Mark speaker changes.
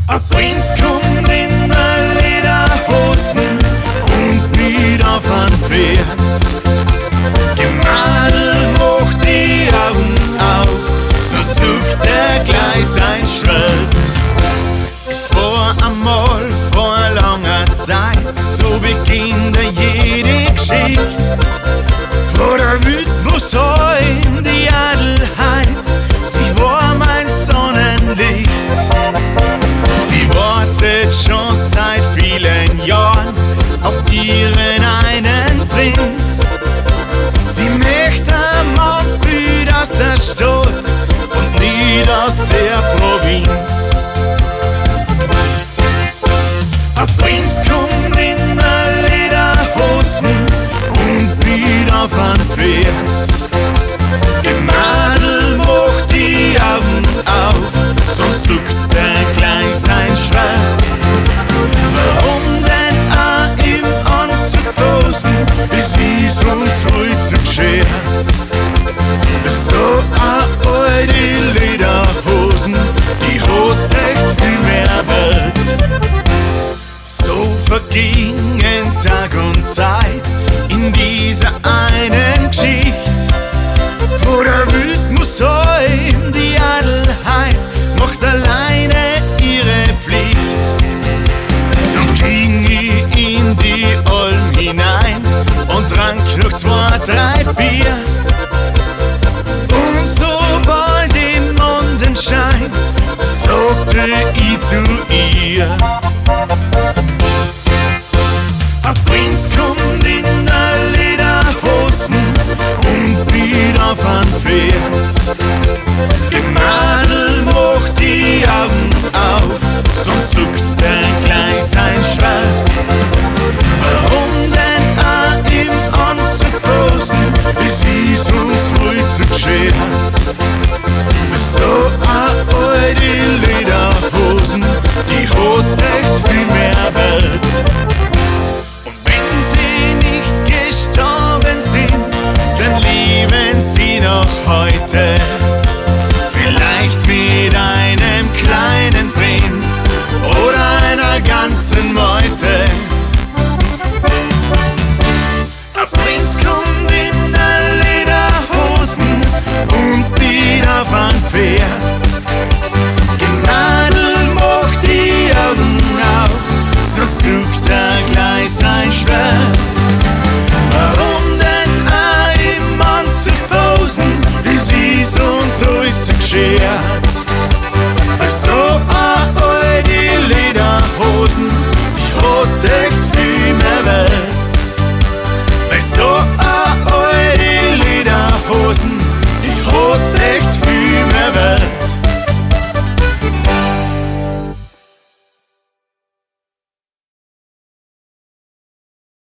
Speaker 1: Ein Prinz kommt in der Lederhosen und nicht auf ein Pferd. Gemadel macht die Augen auf, so zuckt er gleich sein Schwert. Es war einmal vor langer Zeit, so beginnt jede Geschichte. Vor der Wildmusheim die Adelheid, sie war mein Sonnenlicht. Sie wartet schon seit vielen Jahren auf ihren einen Prinz. Sie möchte ein Mannsbild aus der Stadt und nicht aus der Provinz. Ein Prinz kommt in der Lederhosen und nicht auf ein Pferd. Im Madel macht die Augen auf, sonst zuckt er gleich sein Schwert. Warum denn auch im Anzug posen, es ist uns wohl zu geschert. So a alte Lederhosen, die hat echt viel mehr Wert. So vergingen Tag und Zeit in dieser einen Geschichte. Vor der Wildmusheim die Adelheid macht alleine ihre Pflicht. Dann ging ich in die Alm hinein und trank noch 2, 3 Bier. Und sobald im Mondenschein sagte ich zu ihr: ein Prinz kommt in der Lederhosen und nicht auf ein Pferd. Die Madel macht die Augen